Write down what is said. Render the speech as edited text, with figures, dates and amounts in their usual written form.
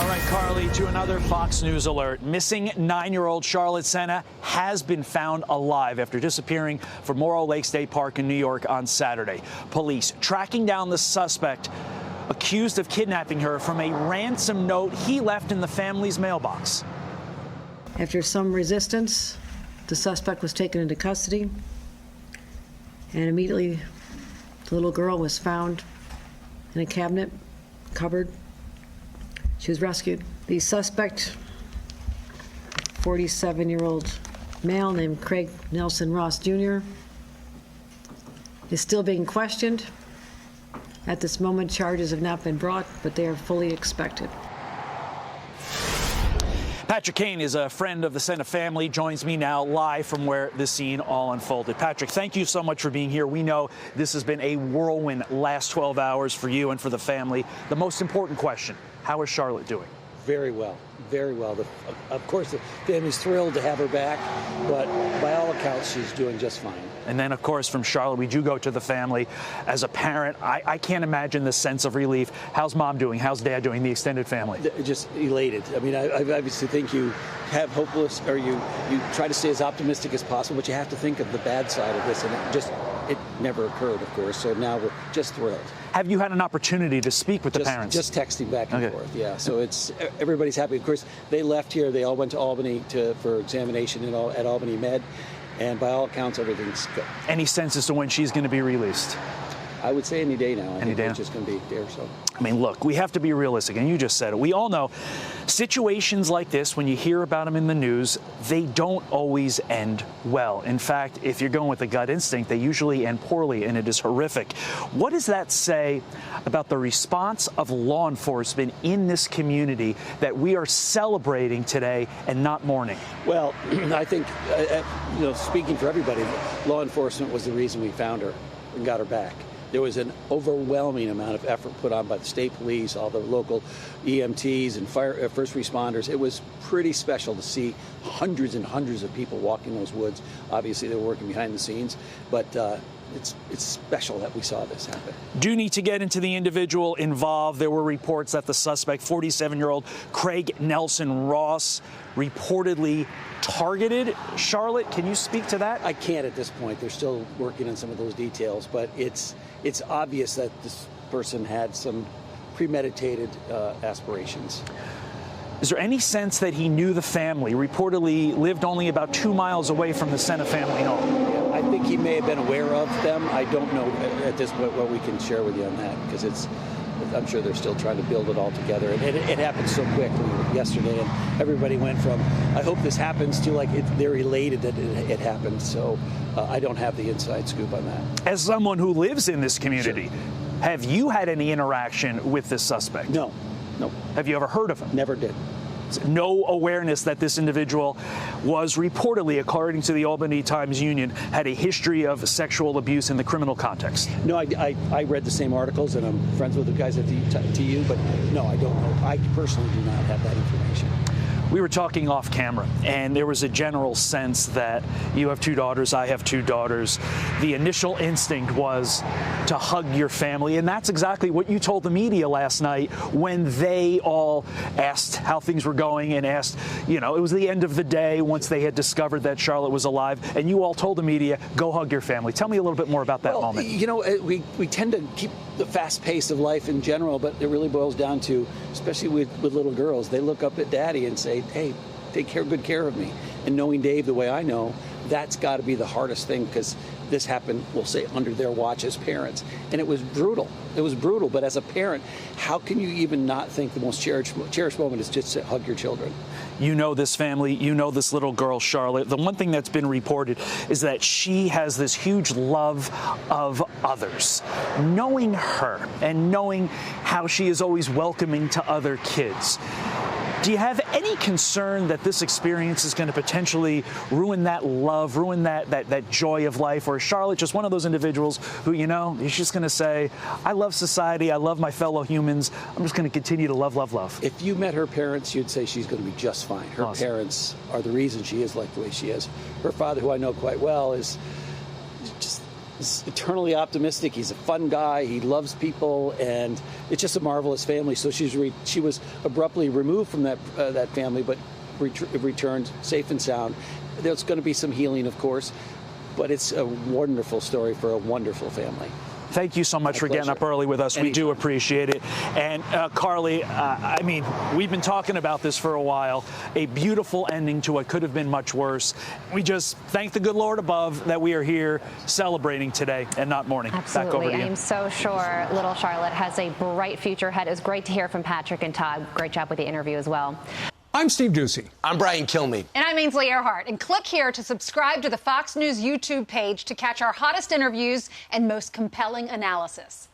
All right, Carly, to another Fox News alert. Missing 9-year-old Charlotte Sena has been found alive after disappearing from Morro Lake State Park in New York on Saturday. Police tracking down the suspect accused of kidnapping her from a ransom note he left in the family's mailbox. After some resistance, the suspect was taken into custody, and immediately the little girl was found in a cabinet, cupboard. She was rescued. The suspect, 47-year-old male named Craig Nelson Ross Jr., is still being questioned. At this moment, charges have not been brought, but they are fully expected. Patrick Kane is a friend of the Sena family, joins me now live from where the scene all unfolded. Patrick, thank you so much for being here. We know this has been a whirlwind last 12 hours for you and for the family. The most important question, how is Charlotte doing? Very well, very well. Of course, the family's thrilled to have her back, but by all accounts, she's doing just fine. And then, of course, from Charlotte, we do go to the family. As a parent, I can't imagine the sense of relief. How's mom doing? How's dad doing? The extended family? Just elated. I mean, I obviously think you have hopeless, or you try to stay as optimistic as possible, but you have to think of the bad side of this, and it never occurred, of course. So now we're just thrilled. Have you had an opportunity to speak with the parents? Just texting back and forth, yeah. So everybody's happy. Of course, they left here. They all went to Albany for examination at Albany Med. And by all accounts, everything's good. Any sense as to when she's going to be released? I would say any day now. Any day? It's just going to be a day or so. I mean, look, we have to be realistic, and you just said it. We all know situations like this, when you hear about them in the news, they don't always end well. In fact, if you're going with a gut instinct, they usually end poorly, and it is horrific. What does that say about the response of law enforcement in this community that we are celebrating today and not mourning? Well, I think, speaking for everybody, law enforcement was the reason we found her and got her back. There was an overwhelming amount of effort put on by the state police, all the local EMTs and first responders. It was pretty special to see hundreds and hundreds of people walking those woods. Obviously, they were working behind the scenes, but it's special that we saw this happen. Do need to get into the individual involved. There were reports that the suspect, 47-year-old Craig Nelson Ross, reportedly targeted Charlotte. Can you speak to that? I can't at this point. They're still working on some of those details, but it's obvious that this person had some premeditated aspirations. Is there any sense that he knew the family? Reportedly lived only about 2 miles away from the Sena family home. Yeah, I think he may have been aware of them. I don't know at this point what we can share with you on that, because I'm sure they're still trying to build it all together. And it happened so quickly yesterday, and everybody went from, I hope this happens, to like they're elated that it happened. So I don't have the inside scoop on that. As someone who lives in this community, Sure. Have you had any interaction with this suspect? No. Have you ever heard of him? Never did. No awareness that this individual was reportedly, according to the Albany Times-Union, had a history of sexual abuse in the criminal context? No, I read the same articles, and I'm friends with the guys at the TU, but no, I don't know. I personally do not have that information. We were talking off camera, and there was a general sense that you have 2 daughters, I have 2 daughters. The initial instinct was to hug your family, and that's exactly what you told the media last night when they all asked how things were going and asked, it was the end of the day once they had discovered that Charlotte was alive, and you all told the media, go hug your family. Tell me a little bit more about that moment. We tend to keep the fast pace of life in general, but it really boils down to, especially with little girls, they look up at daddy and say, hey, take good care of me. And knowing Dave the way I know, that's got to be the hardest thing, because this happened, we'll say, under their watch as parents. And it was brutal. It was brutal. But as a parent, how can you even not think the most cherished moment is just to hug your children? You know this family, you know this little girl, Charlotte. The one thing that's been reported is that she has this huge love of others. Knowing her and knowing how she is always welcoming to other kids, do you have any concern that this experience is going to potentially ruin that love, ruin that joy of life? Or is Charlotte just one of those individuals who, is just going to say, I love society, I love my fellow humans, I'm just going to continue to love, love, love? If you met her parents, you'd say she's going to be just fine. Her Awesome. Parents are the reason she is like the way she is. Her father, who I know quite well, is just is eternally optimistic. He's a fun guy. He loves people, and it's just a marvelous family. So she was abruptly removed from that family, but returned safe and sound. There's going to be some healing, of course, but it's a wonderful story for a wonderful family. Thank you so much for getting up early with us. We do appreciate it. And Carly, I mean, we've been talking about this for a while. A beautiful ending to what could have been much worse. We just thank the good Lord above that we are here celebrating today and not mourning. Absolutely. Back over to you. I'm so sure little Charlotte has a bright future ahead. It was great to hear from Patrick and Todd. Great job with the interview as well. I'm Steve Ducey. I'm Brian Kilmeade. And I'm Ainsley Earhart. And click here to subscribe to the Fox News YouTube page to catch our hottest interviews and most compelling analysis.